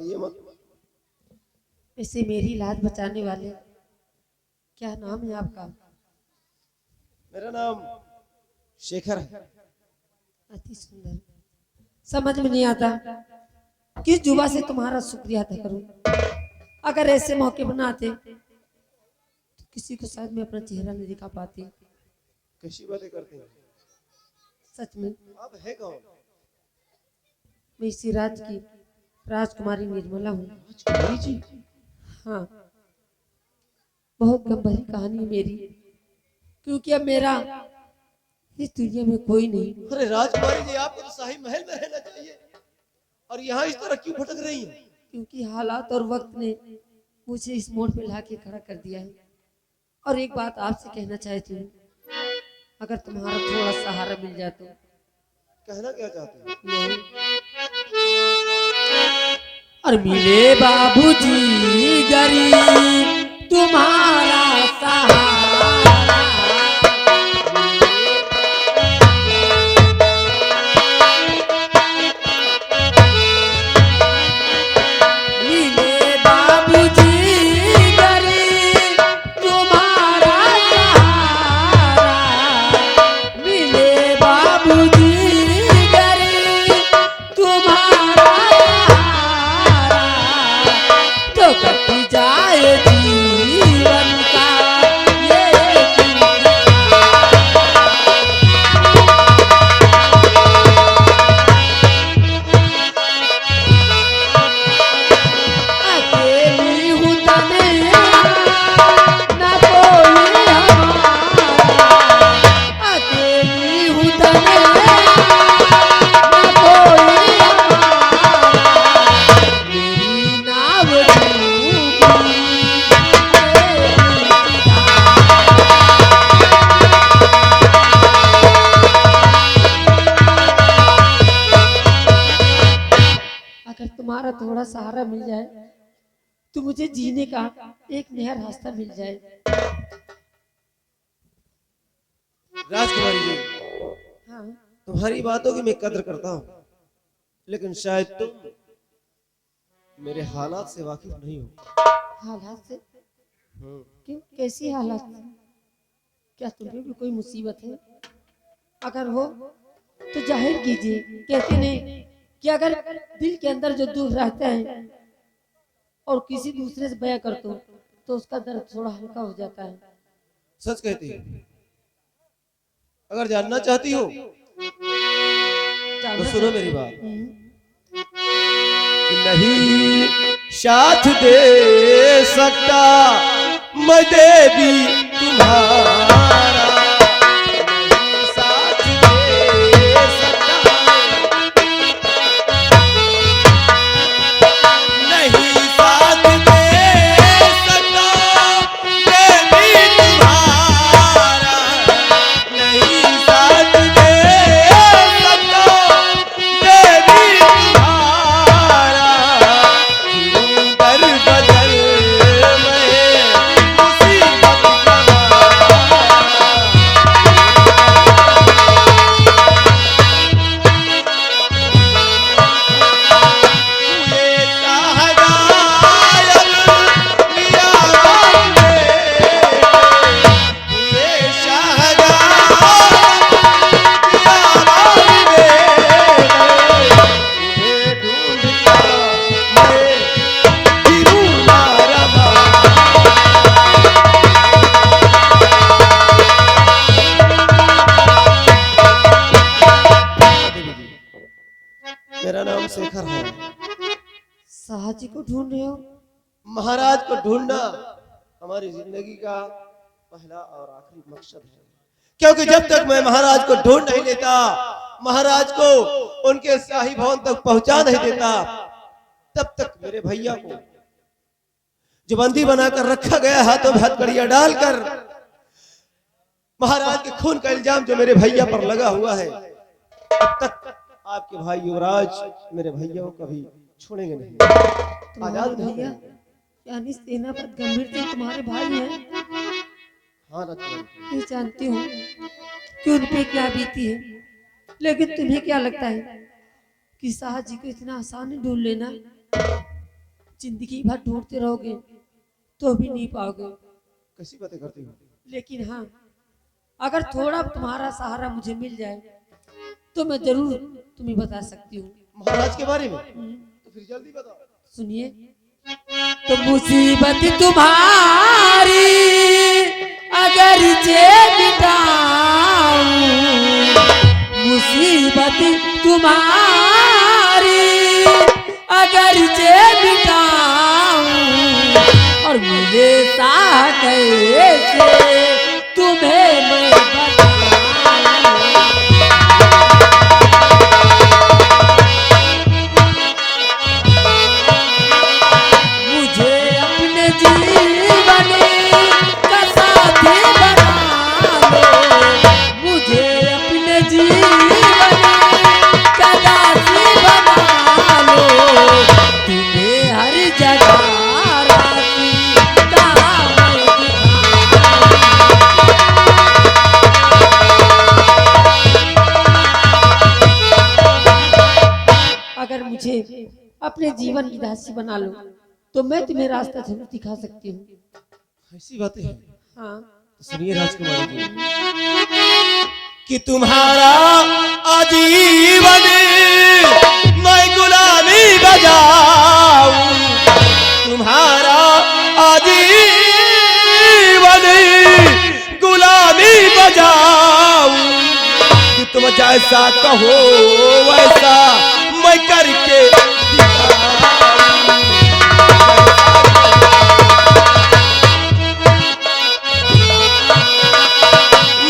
घबराइए मत। वैसे मेरी लाज बचाने वाले क्या नाम है आपका? मेरा नाम शेखर है। अति सुंदर। समझ में नहीं आता किस जुबा से तुम्हारा शुक्रिया अदा करूं। अगर ऐसे मौके बना आते तो किसी को शायद मैं अपना चेहरा नहीं दिखा पाती। कैसी बातें करते हैं सच में आप? है कौन? मैं इसी राज की राजकुमारी निर्मला हूँ। राजकुमारी जी? हाँ, बहुत गंभीर कहानी है मेरी, क्योंकि अब मेरा इस दुनिया में कोई नहीं। अरे राजकुमारी जी, आपको तो शाही महल में रहना चाहिए और यहाँ इस तरह क्यों भटक रही हैं? क्योंकि हालात और वक्त ने मुझे इस मोड़ पे लाके खड़ा कर दिया है। और एक बात आपसे कहना चाहती हूँ, अगर तुम्हारा थोड़ा सहारा मिल जाए तो। कहना क्या चाहते हैं? यही। और मिले बाबूजी गरीब तुम्हारा सहारा, मिले बाबूजी गरीब तुम्हारा सहारा, मिले बाबूजी गरीब तुम्हारा सहारा, तो कट जाए जीवन का ये अकेली हूँ तन्हा, ना कोई हमारा, अकेली हूँ तन्हा, ना कोई हमारा, मेरी नाव डूबी अगर तुम्हारा थोड़ा सहारा मिल जाए तो मुझे जीने का एक नया रास्ता मिल जाए। राजकुमारी जी, हाँ, तुम्हारी बातों की मैं कद्र करता हूँ, लेकिन शायद तुम मेरे हालात से वाकिफ नहीं हो। हालात से? क्यों, कैसी हालात? क्या तुम्हें भी कोई मुसीबत है? अगर हो तो जाहिर कीजिए। कहते नहीं कि अगर दिल के अंदर जो दुख रहता है और किसी दूसरे से बयां कर दो तो उसका दर्द थोड़ा हल्का हो जाता है। सच कहती है। अगर जानना चाहती हो तो सुनो मेरी बात। कि नहीं साथ दे सकता मैं देवी तुम्हारा, नहीं साथ दे सकता, नहीं साथ दे सकता देवी तुम्हारा, नहीं साथ दे सकता देवी तुम्हारा, दर बदल में मुसीबत मेरा नाम शेखर है। साहजी को ढूंढ रहे हो? महाराज को ढूंढना हमारी जिंदगी का पहला और आखिरी मकसद है, क्योंकि जब तक मैं महाराज को ढूंढ नहीं लेता, महाराज को उनके शाही भवन तक पहुंचा नहीं देता, तब तक मेरे भैया को जो बंदी बनाकर रखा गया हाथों में हथकड़ियां डालकर, महाराज के खून का इल्जाम जो मेरे भैया पर लगा हुआ है, तब तक आपके भाई युवराज मेरे भैया को कभी छोड़ेंगे नहीं। आजाद भैया यानी सेनापति गंभीर सिंह तुम्हारे भाई हैं? हाँ राजकुमारी। मैं जानती हूँ कि उन पे क्या बीती है, लेकिन तुम्हें क्या लगता है कि शाह जी को इतना आसान ढूंढ लेना? जिंदगी भर ढूंढते रहोगे तो भी नहीं पाओगे। कैसी बातें करती हो? लेकिन हाँ, अगर थोड़ा तुम्हारा सहारा मुझे मिल जाए तो मैं जरूर तुम्हें बता सकती हूँ। महाराज के बारे में? तो फिर जल्दी बताओ। सुनिए, तो मुसीबत तुम्हारी अगर जे मिटाऊं, मुसीबत तुम्हारी अगर जे मिटाऊं, और मुझे सा कैसे तुम्हें मैं बताऊं। मुझे अपने जीवन का साथी बना लो, मुझे अपने जीवन का दासी बना लो, तुम्हें हर जगह रास्ता मैं दिखाऊं। अगर मुझे अपने जीवन की दासी बना लो तो मैं तुम्हें रास्ता जरूर दिखा सकती हूँ। ऐसी बातें हैं? हाँ, तो सुनिए राजकुमारी जी, कि तुम्हारा आजीवन मैं गुलामी बजाऊं, तुम्हारा आजीवन गुलामी बजाऊं, कि तुम जैसा कहो वैसा मैं करके दिखाऊं।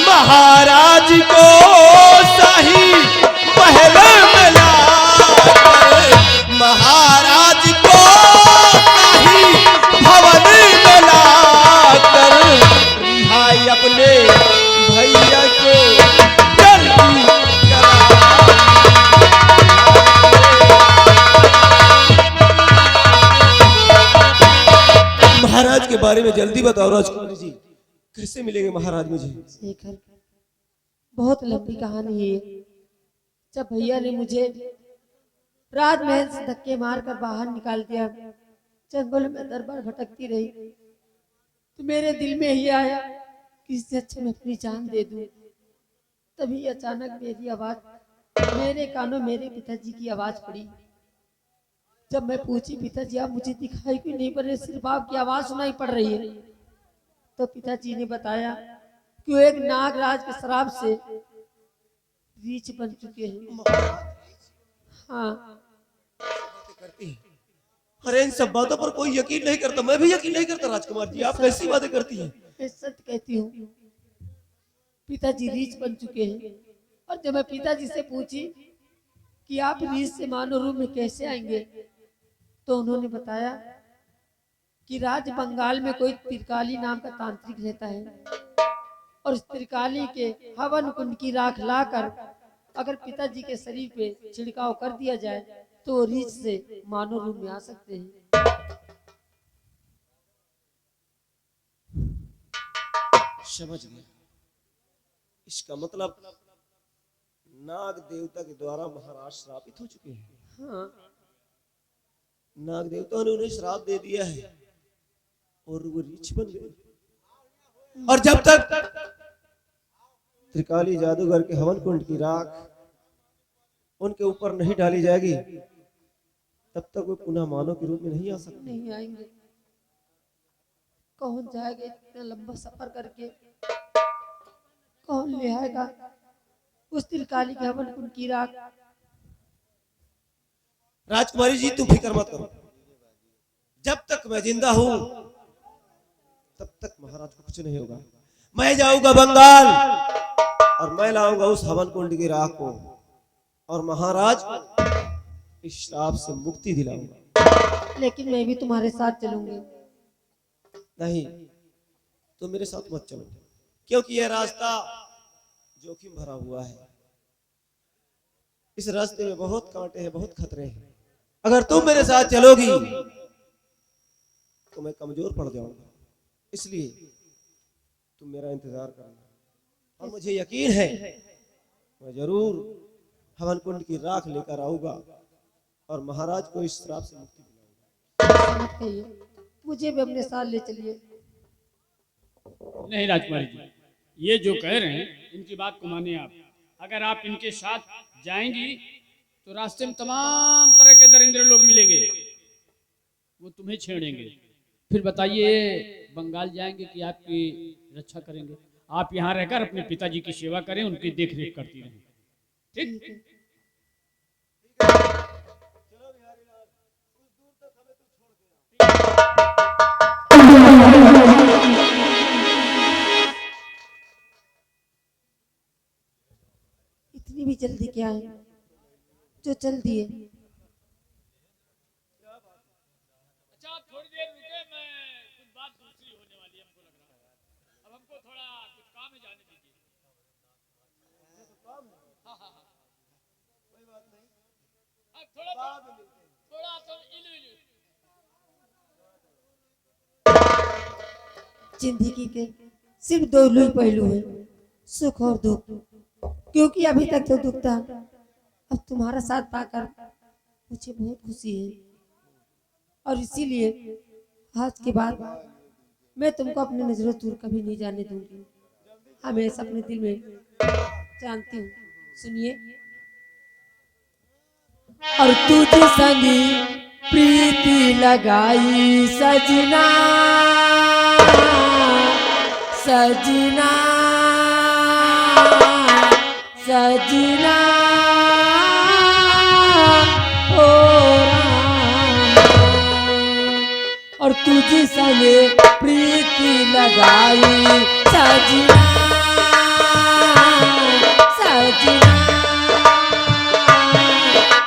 महाराज को शाही महल में लाकर, महाराज को शाही भवन में लाकर, रिहाई अपने भैया को जल्दी करा। महाराज के बारे में जल्दी बताओ राजकुमारी जी, कैसे मिलेंगे महाराज मुझे? शेखर, बहुत लंबी कहानी है। जब भैया ने मुझे राजमहल से धक्के मारकर बाहर निकाल दिया, जंगल में दरबार भटकती रही, तो मेरे दिल में ही आया कि इससे अच्छा मैं अपनी जान दे दूं। तभी अचानक मेरी आवाज मेरे कानों मेरे पिताजी की आवाज पड़ी। जब मैं पूछी, पिताजी आप मुझे दिखाई क्यों नहीं पड़ रहे, सिर्फ आपकी आवाज सुनाई पड़ रही है, तो पिताजी ने बताया कि वो एक नागराज के श्राप से रीछ बन चुके हैं। हाँ, अरे इन सब बातों पर कोई यकीन नहीं करता, मैं भी यकीन नहीं करता राजकुमार जी, आप कैसी बातें करती हैं? मैं सत्य कहती हूँ, पिताजी रीछ बन चुके हैं। और जब मैं पिताजी से पूछी कि आप रीछ से मानव रूप में कैसे आएंगे, तो उन्होंने बताया कि राज बंगाल में कोई त्रिकाली नाम का तांत्रिक रहता है, और इस त्रिकाली के हवन कुंड की राख लाकर अगर पिताजी के शरीर पे छिड़काव कर दिया जाए तो वो रीछ से मानव रूप में आ सकते हैं। समझ गया, इसका मतलब नाग देवता के द्वारा महाराज श्रापित हो चुके हैं। हाँ, नाग देवता ने उन्हें श्राप दे दिया है और वो रीछ बन गए। और जब तक त्रिकाली जादूगर के हवन कुंड की राख उनके ऊपर नहीं डाली जाएगी, तब तक वो पुनः मानव के रूप में नहीं आ सकते। नहीं आएंगे। कौन जाएगा इतना लंबा सफर करके, कौन ले आएगा उस त्रिकाली के हवन कुंड की राख? राजकुमारी जी तुम फिक्र मत करो, जब तक मैं जिंदा हूं तब तक महाराज को कुछ नहीं होगा। मैं जाऊंगा बंगाल और मैं लाऊंगा उस हवन कुंड की राख को और महाराज को इस श्राप से मुक्ति दिलाऊंगा। लेकिन मैं भी तुम्हारे साथ चलूंगी। नहीं, तुम मेरे साथ मत चलो, क्योंकि यह रास्ता जोखिम भरा हुआ है। इस रास्ते में बहुत कांटे हैं, बहुत खतरे हैं। अगर तुम मेरे साथ चलोगी तो मैं कमजोर पड़ जाऊंगा, इसलिए तुम मेरा इंतजार करना। और मुझे यकीन है मैं जरूर हवन कुंड की राख लेकर आऊंगा और महाराज को इस श्राप से मुक्ति दिलाऊंगा। ऐसा मत कहिए, मुझे भी अपने साथ ले चलिए। नहीं राजकुमारी जी, ये जो कह रहे हैं इनकी बात को मानिए आप। अगर आप इनके साथ जाएंगी तो रास्ते में तमाम तरह के दरिंदे लोग मिलेंगे, वो तुम्हें छेड़ेंगे। फिर बताइए बंगाल जाएंगे कि आपकी रक्षा करेंगे? आप यहाँ रहकर अपने पिताजी की सेवा करें, उनकी देख रेख करती रहें, ठीक? ठीक है। इतनी भी जल्दी क्या है, जो चल दिए। अच्छा थोड़ी देर रुके, मैं कुछ बात दूसरी होने वाली है, हमको लग रहा है। अब हमको थोड़ा कुछ काम है, जाने दीजिए। हाँ हाँ हाँ, कोई बात नहीं, थोड़ा तो इलू इलू। जिंदगी के सिर्फ दो ही पहलू हैं, सुख और दुख। क्योंकि अभी तक तो दुख था, अब तुम्हारा साथ पाकर मुझे बहुत खुशी है। और इसीलिए आज के बाद मैं तुमको अपने नजरों दूर कभी नहीं जाने दूंगी, हमेशा अपने दिल में जानती हूँ। सुनिए। और तुझे संगी प्रीति लगाई सजना, सजना सजना ओ रामा। और तुझे संगे प्रीति लगाई सजना, सजना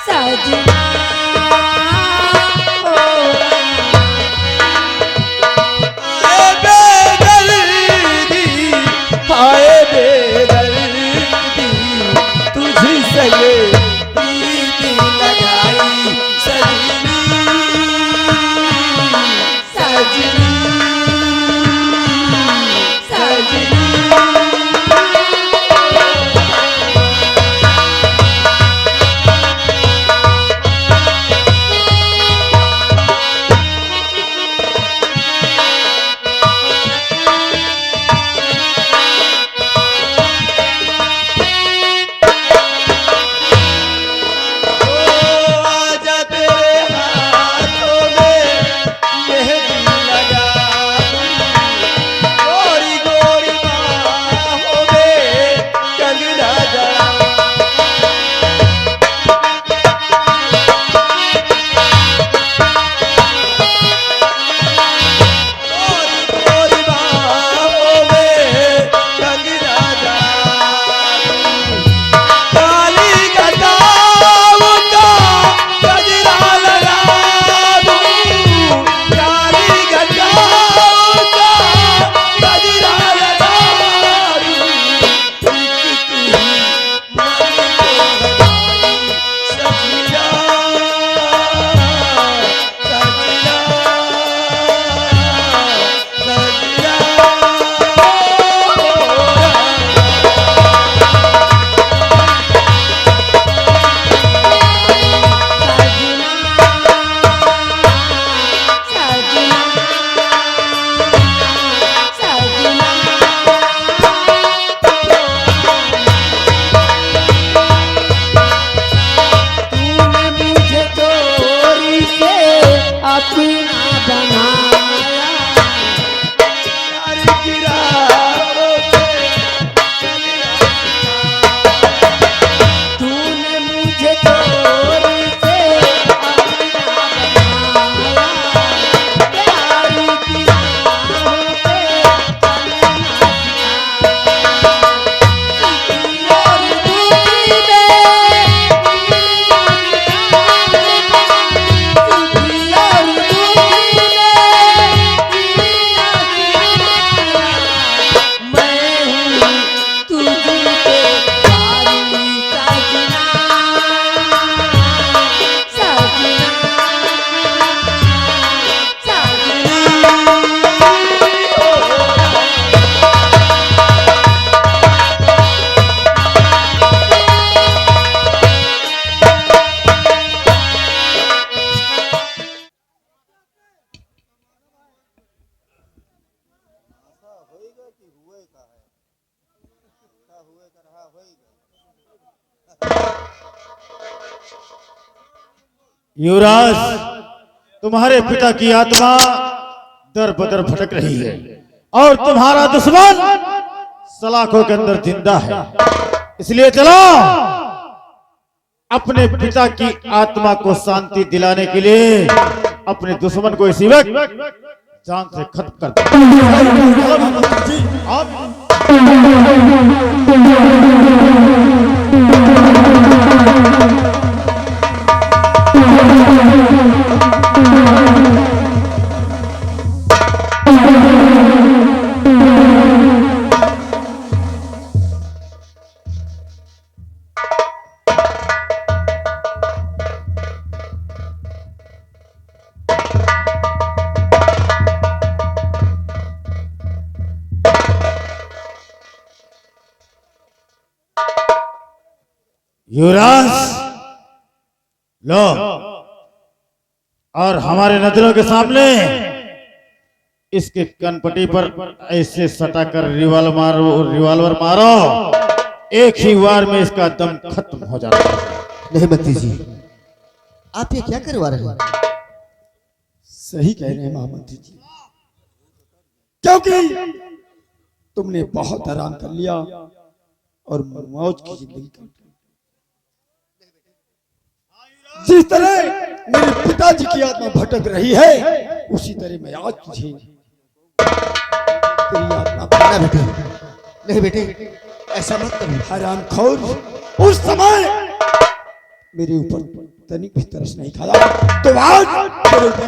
सजना ओ हाय बेदर्दी, हाय बेदर्दी, तुझ संगे प्रीति लगाई सजनी, सजनी, सजनी युवराज, तुम्हारे पिता की आत्मा दर बदर भटक रही है और तुम्हारा दुश्मन सलाखों के अंदर जिंदा है। इसलिए चलो अपने पिता की आत्मा को शांति दिलाने के लिए अपने दुश्मन को इसी वक्त जान से खत्म कर दो। युवराज, लो और हमारे नजरों के सामने इसके कनपट्टी पर ऐसे सटाकर रिवॉल्वर मारो, एक ही वार में इसका दम खत्म हो जाता है। नहीं मंत्री जी, आप ये क्या करवा रहे हैं? सही कह रहे हैं महामंत्री जी, क्योंकि तुमने बहुत आराम कर लिया और मौज की जिंदगी काट ली। जिस तरह मेरे पिताजी की आत्मा भटक रही है, उसी तरह मैं आज तुझे तेरी आत्मा ना बेटे, नहीं बेटे, ऐसा मत करो। हरामखोर, उस समय मेरे ऊपर तनिक भी तरस नहीं खाया, तो आज तेरे ऊपर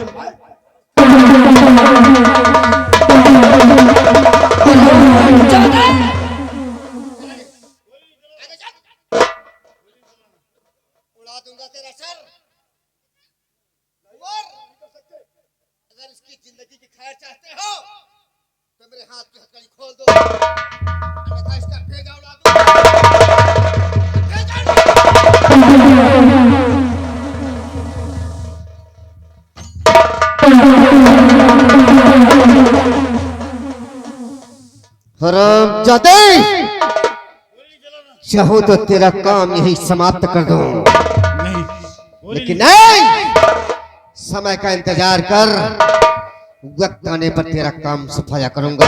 उड़ा दूंगा तेरा सर। अगर इसकी जिंदगी की खैर चाहते हो तो मेरे हाथ की हथकड़ी खोल दो, अन्यथा इसका भेजा उड़ा हराम जाते, चाहो तो तेरा काम यही समाप्त कर दूं, लेकिन नहीं, समय का इंतजार कर, वक्त आने पर तेरा काम सफाया करूंगा।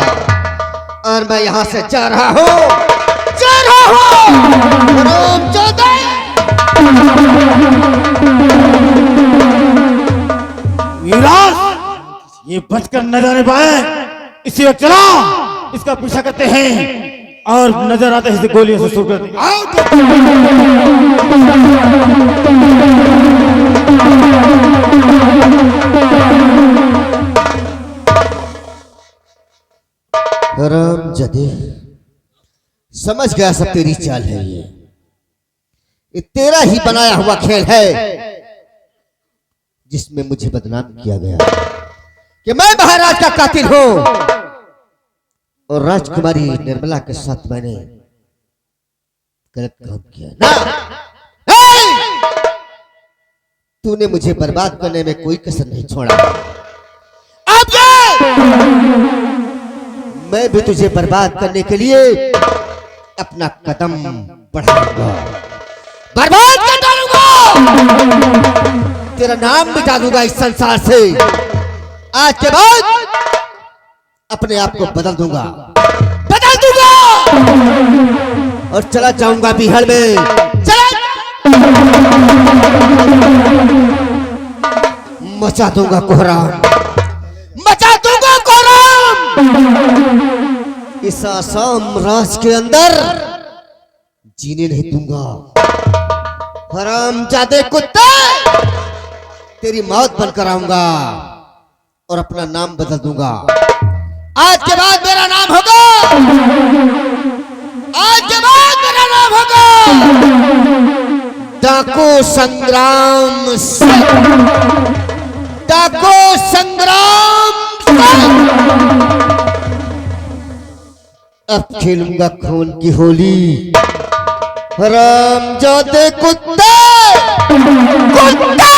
और मैं यहां से जा रहा हूं, हराम जाते। ये बचकर न जाने पाए, इसी वक्त चलो इसका पीछा करते हैं और नजर आते ही गोलियों से शुरू कर देंगे। हराम जाते, समझ गया सब तेरी चाल है। ये तेरा ही बनाया हुआ खेल है, जिसमें मुझे बदनाम किया गया कि मैं महाराज का कातिल हूं और राजकुमारी निर्मला के साथ मैंने गलत काम किया ना। तूने मुझे बर्बाद करने में कोई कसर नहीं छोड़ा। अब मैं भी तुझे बर्बाद करने के लिए अपना कदम बढ़ाऊंगा, बर्बाद कर डालूंगा, तेरा नाम मिटा दूंगा इस संसार से। आज के बाद अपने आप को बदल दूंगा और चला जाऊंगा बिहार में, चला मचा दूंगा कोहराम, मचा दूंगा कोहराम। इस आसाम राज के अंदर जीने नहीं दूंगा। हरामजादे कुत्ते, तेरी मौत बनकर आऊंगा और अपना नाम बदल दूंगा। आज के बाद मेरा नाम होगा, आज के बाद मेरा नाम होगा डाकू संग्राम सिंह, डाकू संग्राम सिंह। अब खेलूंगा खून की होली। हरामजादे कुत्ते, कुत्ते।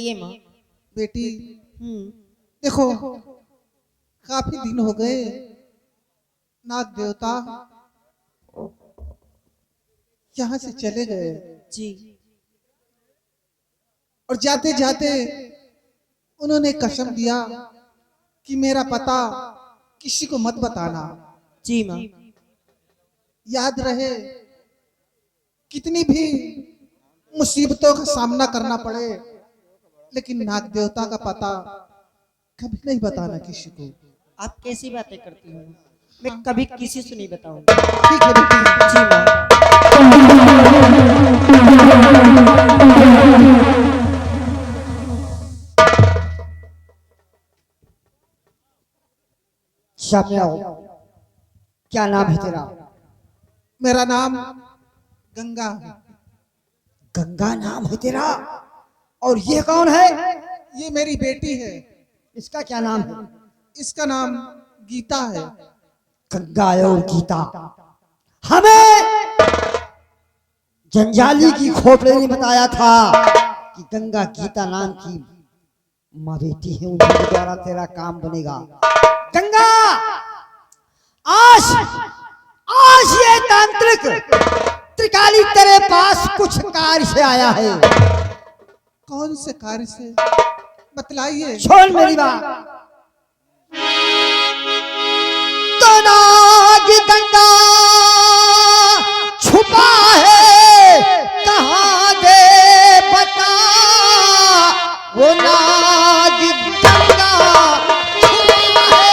कहिए माँ। बेटी देखो, काफी दिन हो गए नाग देवता यहाँ से चले गए जी। और जाते जाते उन्होंने कसम दिया कि मेरा पता किसी को मत बताना। जी माँ। याद रहे, कितनी भी मुसीबतों का सामना करना पड़े, लेकिन नाग देवता का पता कभी नहीं बताना किसी को। आप कैसी बातें करती हो? मैं कभी किसी से नहीं बताऊंगा। ठीक है बेटी। जी माँ। सामने आओ। क्या नाम है तेरा? मेरा नाम गंगा है। गंगा नाम है तेरा? और ये कौन है? ये मेरी बेटी है। इसका क्या नाम है? इसका नाम गीता है। गंगा और गीता। हमें जंजाली की खोपड़े ने बताया था कि गंगा गीता नाम की माँ बेटी है, उनके द्वारा तेरा काम बनेगा। गंगा, आज आज ये तांत्रिक त्रिकाली तेरे पास कुछ कार्य से आया है। कौन से कार्य से? बतलाइए। छोड़ मेरी बात। तो नाग गंगा छुपा है कहाँ दे बता, वो नाग गंगा छुपा है।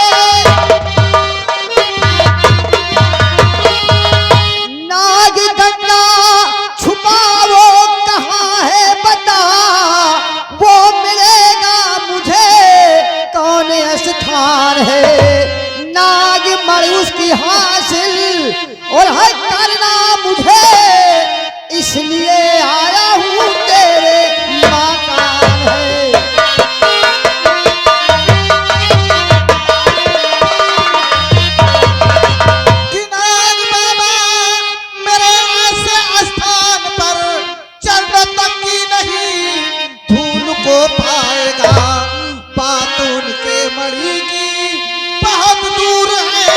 नाग गंगा छुपा वो कहाँ है बता, वो मिलेगा मुझे कौन स्थान है। नाग मर उसकी हासिल और है करना मुझे, इसलिए आया हूँ तेरे मकान है। कि नाग बाबा मेरे ऐसे स्थान पर चरण तक की नहीं धूल को पाएगा। बात उनके मणि की बहुत दूर है,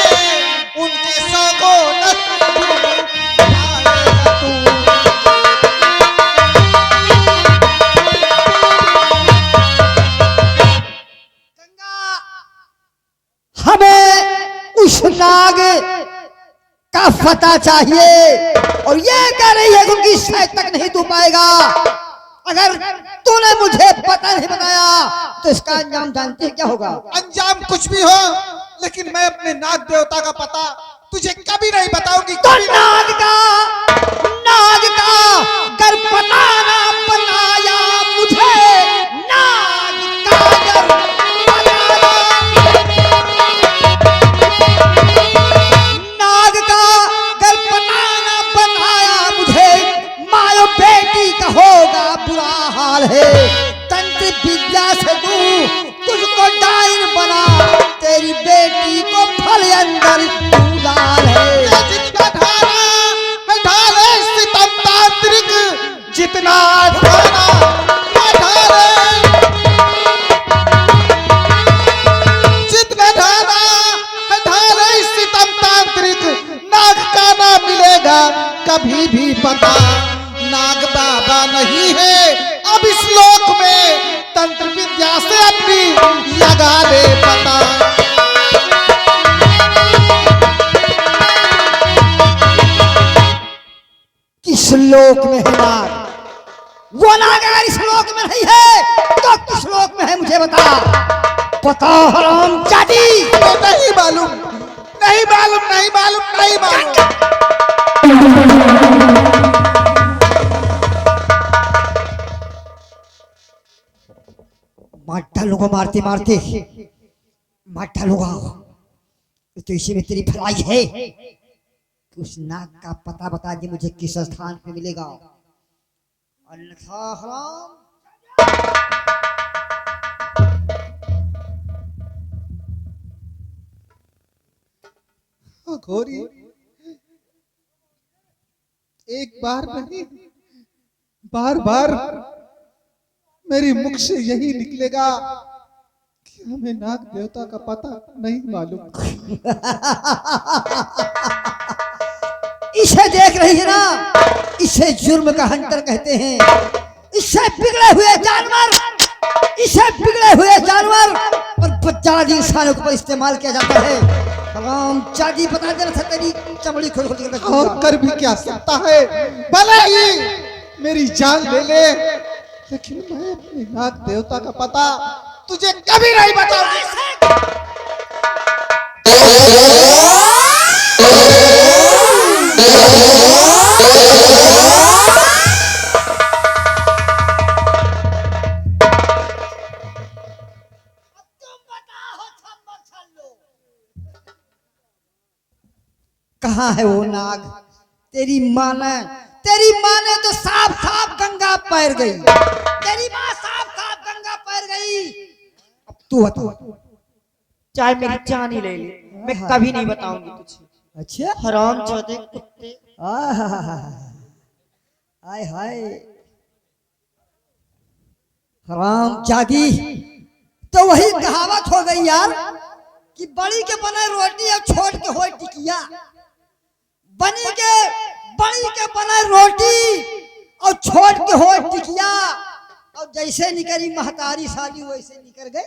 उनके सगो पाएगा तू। हमें उस नाग का पता चाहिए, और ये कह रही है कि उनकी शायद तक नहीं तू पाएगा। अगर तूने मुझे पता नहीं बताया तो इसका अंजाम जानते हैं क्या होगा? अंजाम कुछ भी हो, लेकिन मैं अपने नाग देवता का पता तुझे कभी नहीं बताऊंगी। तो नाग का कर पता ना बताया मुझे, नाग का कर बताया, नाग का कर पता ना बताया मुझे, मायो बेटी का होगा बुरा हाल है। तंत्र विद्या से तुझको डाइन बना, तेरी बेटी को फल अंदर डाल है। जितना ढाला है ढाले सितम तांत्रिक, जितना ढाला है ढाले, जितना ढाला है ढाले सितम तांत्रिक। नाग का ना मिलेगा कभी भी पता, नाग बाबा नहीं है अब इस लोक में, तंत्र विद्या से अपनी लगा ले पता। किस लोक में है नाग? वो नाग अगर इस लोक में नहीं है तो किस लोक में है मुझे बता। पता हराम जाती। नहीं मालूम, नहीं मालूम, नहीं मालूम, नहीं मालूम। मार डालूंगा, मारते मारते मार डालूंगा। तो इसी में तेरी भलाई है कि उस नाग का पता बता दे मुझे किस स्थान पे मिलेगा। अन्यथा हराम। घोरी एक बार नहीं बार बार मेरी मुख से यही निकलेगा कि हमें नाग देवता का पता नहीं मालूम। इसे देख रही है ना, इसे जुर्म का हंटर कहते हैं। इसे बिगड़े हुए जानवर, इसे बिगड़े हुए जानवर और बदजादी इंसानों के ऊपर इस्तेमाल किया जाता है। हराम जादी बता देना था तेरी चमड़ी खोल खोल के और कर भी क्या सकता है, भले ही मेरी जान ले ले, लेकिन मैं अपने नाग देवता का पता तुझे कभी नहीं बताऊंगा। कहाँ है वो नाग? तेरी माँ ने तो साफ साफ गंगा पैर गई। तेरी माँ साफ साफ गंगा पैर गई। अब तू बता। चाहे मेरी जान ही ले ले, मैं कभी नहीं बताऊंगी तुझे। अच्छा, हराम चौधे कुत्ते। हाय हाय, हराम जादी। तो वही कहावत हो गई यार कि बड़ी के बने रोटी और छोड़ के हो टिकिया। बड़ी के बने रोटी और छोड़ के हो टिकिया। और जैसे निकली महतारी शादी वैसे निकल गए।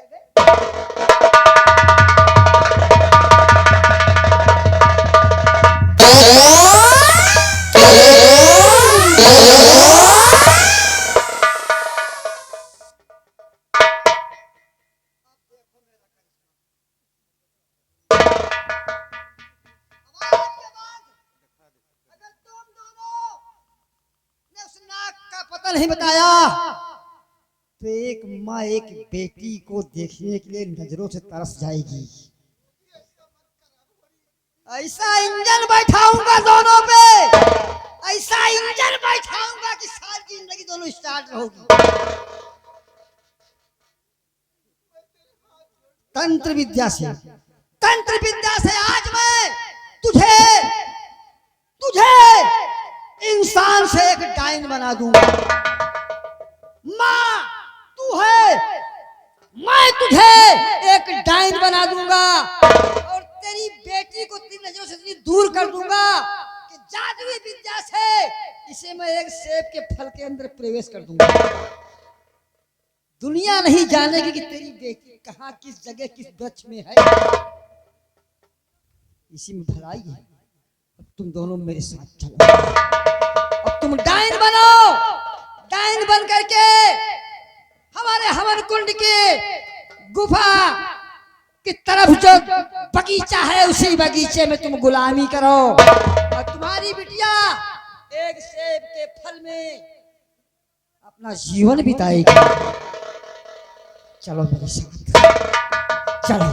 नहीं बताया तो एक माँ एक बेटी को देखने के लिए नजरों से तरस जाएगी। ऐसा इंजन बैठाऊंगा दोनों पे, ऐसा इंजन बैठाऊंगा कि सारी जिंदगी दोनों स्टार्ट होगी। तंत्र विद्या से आज मैं तुझे इंसान से एक डाइन बना दूंगा। माँ तू है, मैं तुझे एक डाइन बना दूंगा और तेरी बेटी को तेरी नजरों से इतनी दूर कर दूंगा कि जादुई विद्या से इसे मैं एक सेब के फल के अंदर प्रवेश कर दूंगा। दुनिया नहीं जानेगी कि तेरी बेटी कहाँ, किस जगह, किस वृक्ष में है। इसी में भलाई है। अब तुम दोनों मेरे साथ चलो। अब तुम डाइन बनो, डाइन बन करके हमारे हवन कुंड के गुफा की तरफ जो बगीचा है उसी बगीचे में तुम गुलामी करो और तुम्हारी बिटिया एक सेब के फल में अपना जीवन बिताएगी। चलो मेरे साथ, चलो।